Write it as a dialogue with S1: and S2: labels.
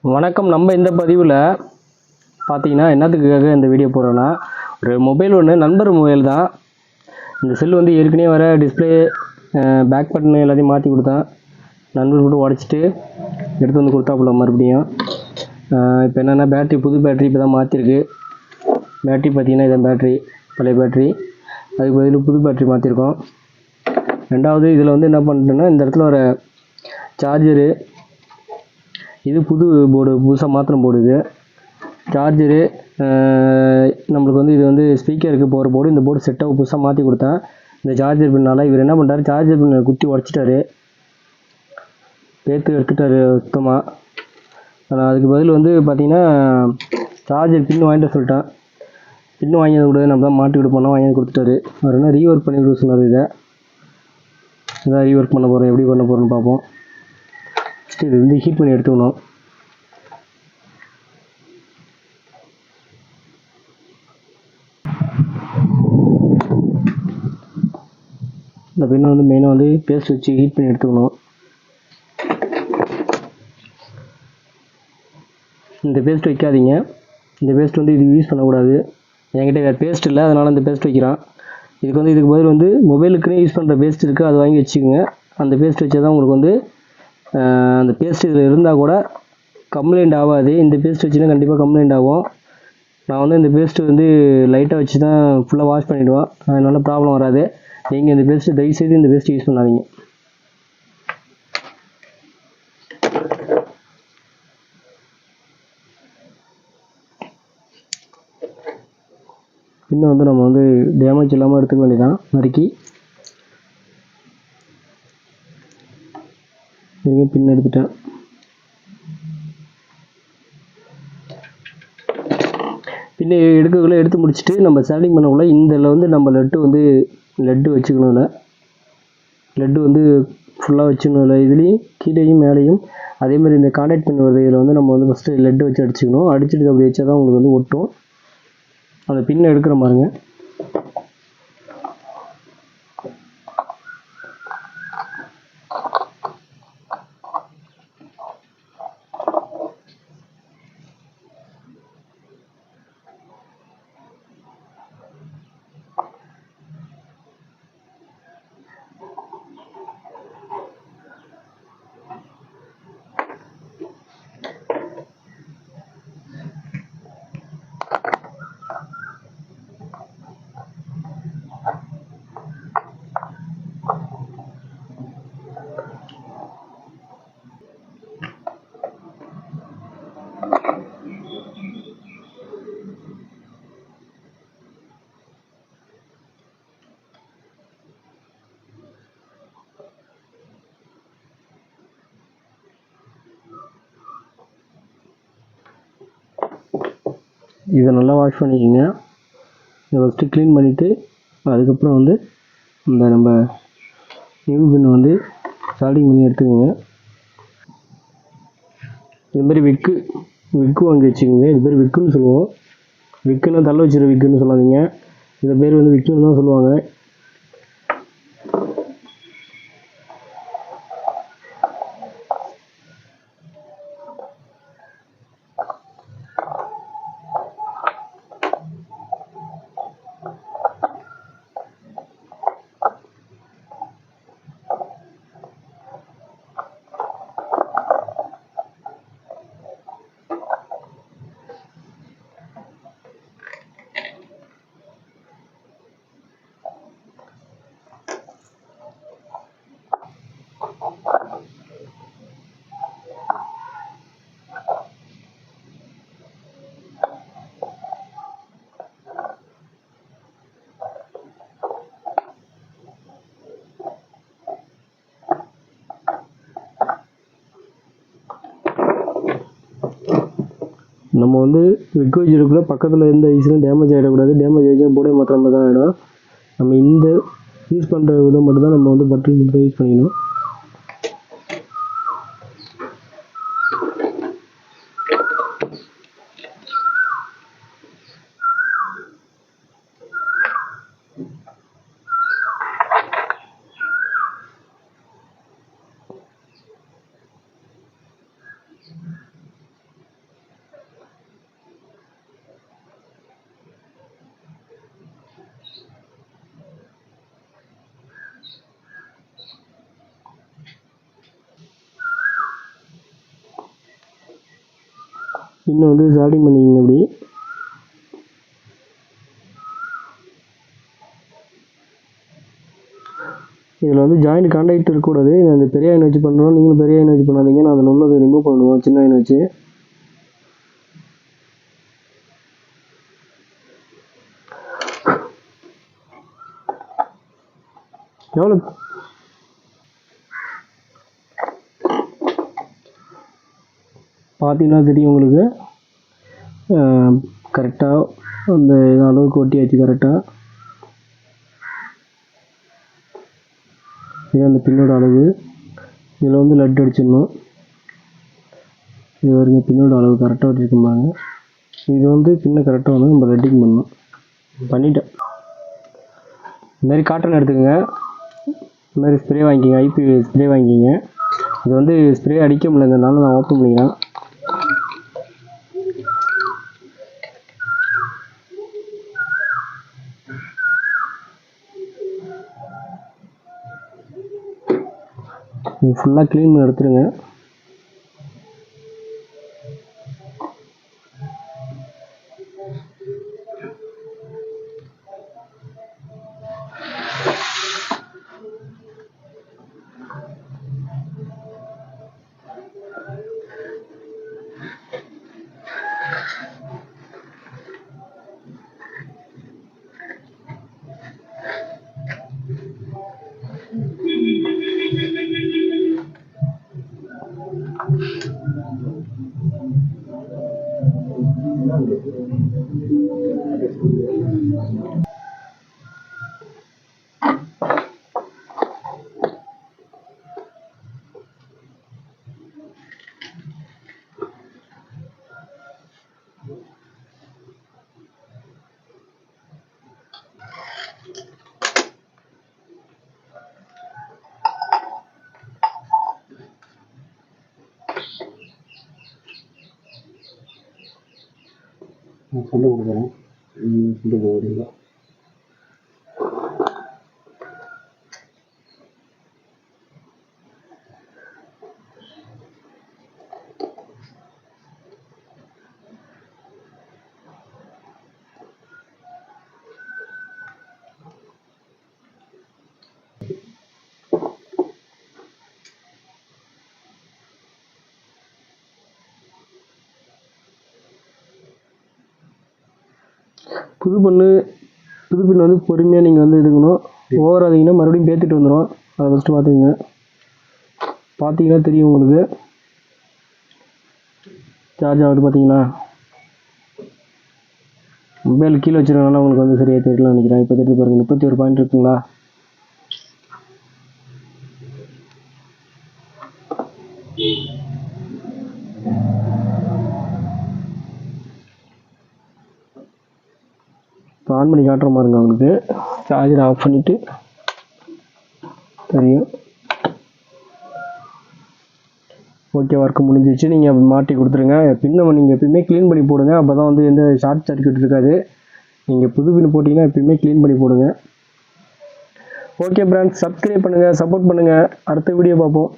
S1: வணக்கம். நம்ம இந்த பதிவில் பார்த்தீங்கன்னா என்னத்துக்காக இந்த வீடியோ போடுறோன்னா, ஒரு மொபைல் ஒன்று நண்பர் மொபைல் தான். இந்த செல் வந்து ஏற்கனவே வர டிஸ்பிளே பேக் பட்டன் எல்லாத்தையும் மாற்றி கொடுத்தேன். நண்பர் கூட உடச்சிட்டு எடுத்து வந்து கொடுத்தாப்புல மறுபடியும். இப்போ என்னென்னா புது பேட்ரி இப்போ தான் மாற்றிருக்கு. பேட்ரி பார்த்தீங்கன்னா இதான் பேட்ரி, பழைய பேட்ரி. அதுக்கு பதில் புது பேட்ரி மாற்றிருக்கோம். ரெண்டாவது இதில் வந்து என்ன பண்ணிட்டேன்னா, இந்த இடத்துல வர சார்ஜரு, இது புது போர்டு, புதுசாக மாற்றின போர்டு. இது சார்ஜரு நம்மளுக்கு வந்து இது வந்து ஸ்பீக்கருக்கு போகிற போர்டு. இந்த போர்டு செட்டாக புதுசாக மாற்றி கொடுத்தேன். இந்த சார்ஜர் பின்னால் இவர் என்ன பண்ணுறாரு, சார்ஜர் பின்னை குத்தி உடச்சிட்டாரு, பேத்து எடுத்துட்டாரு சுத்தமாக. ஆனால் அதுக்கு பதில் வந்து பார்த்திங்கன்னா சார்ஜர் பின்னு வாங்கிட்டு சொல்லிட்டேன். பின்னு வாங்கி கூட நம்ம தான் மாட்டி கொடுப்போம்னா வாங்கி கொடுத்துட்டாரு. அவர் என்ன ரீஒர்க் பண்ணி கொடுக்க சொன்னார். இதான் ரீஒர்க் பண்ண போகிறோம். எப்படி பண்ண போகிறோன்னு பார்ப்போம். ஃபஸ்ட்டு இது வந்து ஹீட் பண்ணி எடுத்துக்கணும். இந்த பின்னை வந்து மெயினாக வந்து பேஸ்ட் வச்சு ஹீட் பண்ணி எடுத்துக்கணும். இந்த பேஸ்ட் வைக்காதீங்க. இந்த பேஸ்ட் வந்து இது யூஸ் பண்ணக்கூடாது. என்கிட்ட வேறு பேஸ்ட் இல்லை, அதனால் இந்த பேஸ்ட் வைக்கிறான். இதுக்கு பதில் வந்து மொபைலுக்குன்னே யூஸ் பண்ணுற பேஸ்ட் இருக்குது, அது வாங்கி வச்சுக்கோங்க. அந்த பேஸ்ட் வச்சா தான் உங்களுக்கு வந்து அந்த பேஸ்ட் இதில் இருந்தால் கூட கம்ப்ளைண்ட் ஆகாது. இந்த பேஸ்ட் வச்சுன்னா கண்டிப்பாக கம்ப்ளைண்ட் ஆகும். நான் வந்து இந்த பேஸ்ட்டு வந்து லைட்டாக வச்சு தான் ஃபுல்லாக வாஷ் பண்ணிவிடுவேன். அதனால ப்ராப்ளம் வராது. நீங்கள் இந்த பேஸ்ட்டு தயவுசெய்து இந்த பேஸ்ட்டு யூஸ் பண்ணாதீங்க. இன்னும் வந்து நம்ம வந்து டேமேஜ் இல்லாமல் எடுத்துக்க வேண்டியதான். நறுக்கி பின் எடுத்துட்டேன். பின்ன எடுக்கக்குள்ளே எடுத்து முடிச்சுட்டு நம்ம ஸ்டார்டிங் பண்ணக்குள்ளே இதில் வந்து நம்ம லெட்டு வச்சுக்கணும். லெட்டு வந்து ஃபுல்லாக வச்சுக்கணும். இல்லை இதுலேயும் கீழேயும் மேலேயும் அதேமாதிரி இந்த கான்டாக்ட் பண்ணி வருது. இதில் வந்து நம்ம வந்து ஃபஸ்ட்டு லெட்டு வச்சு அடிச்சுக்கணும். அடிச்சுட்டு அப்படி வச்சா தான் உங்களுக்கு வந்து ஒட்டும். அந்த பின்னை எடுக்கிற பாருங்க. இதை நல்லா வாஷ் பண்ணிக்கோங்க. இதை ஃபஸ்ட்டு க்ளீன் பண்ணிவிட்டு அதுக்கப்புறம் வந்து இந்த நம்ம நியூ பின்னை வந்து சால்டிங் பண்ணி எடுத்துக்கோங்க. இதுமாரி விக்கு வாங்கி வச்சுக்கோங்க. இது பேர் விக்குன்னு சொல்லுவோம். விக்குன்னா தள்ள வச்சுருக்க விக்குன்னு சொல்லாதீங்க. இதை பேர் வந்து விக்குன்னு தான் சொல்லுவாங்க. நம்ம வந்து விக்கு வச்சுருக்குள்ள பக்கத்தில் எந்த ஐஸ்லையும் டேமேஜ் ஆகிடக்கூடாது. டேமேஜ் ஆகிடுச்சா போர்டே மாத்திர மாதிரி தான் ஆகிடும். நம்ம இந்த யூஸ் பண்ணுற விதம் மட்டும் தான் நம்ம வந்து பட்டன் மட்டும் யூஸ் பண்ணிக்கணும். பின்னை வந்து சால்டிங் பண்ணிக்கங்க. அப்படி இதில் வந்து ஜாயிண்ட் கான்டாக்ட் இருக்கக்கூடாது. அந்த பெரிய ஐன் வச்சு பண்ணுறோம், நீங்களும் பெரிய ஐன் வச்சு பண்ணாதீங்க. நான் அதில் உள்ளதை ரிமூவ் பண்ணுவோம் சின்ன ஐன் வச்சு. எவ்வளோ பார்த்தீங்கன்னா தெரியும் உங்களுக்கு. கரெக்டாக அந்த அளவுக்கு ஒட்டியாச்சு. கரெக்டாக இது அந்த பின்னோட அளவு. இதில் வந்து லட் அடிச்சிடணும். இது வரைக்கும் பின்னோட அளவு கரெக்டாக வச்சுருக்கோம்பாங்க. இது வந்து பின்ன கரெக்டாக வந்து நம்ம லட்டிங் பண்ணணும். பண்ணிட்டேன். இதுமாரி காட்டன் எடுத்துக்கோங்க. இதுமாதிரி ஸ்ப்ரே வாங்கிக்கிங்க, ஐபி ஸ்ப்ரே வாங்கிக்கிங்க. இது வந்து ஸ்ப்ரே அடிக்க முடியலங்கிறதுனால நான் ஓப்பன் பண்ணிக்கிறேன். இது ஃபுல்லாக க்ளீன் பண்ணி எடுத்துருங்க. நான் சொல்ல கொடுக்குறேன். சொல்ல போகிறீங்களா? புது பின் வந்து பொறுமையாக நீங்கள் வந்து எடுக்கணும். ஓவர் ஆதிங்கன்னா மறுபடியும் பேத்துட்டு வந்துடும். அதை ஃபஸ்ட்டு பார்த்துக்குங்க. பார்த்தீங்கன்னா தெரியும் உங்களுக்கு. சார்ஜ் ஆகுது பார்த்தீங்களா? மொபைல் கீழே வச்சுருக்கனால உங்களுக்கு வந்து சரியாக தெரியலன்னு நினைக்கிறேன். இப்போ தெரிஞ்சு பாருங்கள், 31 பாயிண்ட் இருக்குங்களா? இப்போ ஆன் பண்ணி காட்டுற மாதிரிங்க உங்களுக்கு. சார்ஜர் ஆஃப் பண்ணிவிட்டு தெரியும். ஓகே, ஒர்க்கு முடிஞ்சிச்சு. நீங்கள் மாட்டி கொடுத்துருங்க. பின்னை நீங்கள் எப்பயுமே க்ளீன் பண்ணி போடுங்க. அப்போ தான் வந்து எந்த ஷார்ட் சர்க்யூட் இருக்காது. நீங்கள் புது பின் போட்டிங்கன்னா எப்பயுமே க்ளீன் பண்ணி போடுங்க. ஓகே ஃப்ரெண்ட்ஸ், சப்ஸ்கிரைப் பண்ணுங்கள், சப்போர்ட் பண்ணுங்கள். அடுத்த வீடியோ பார்ப்போம்.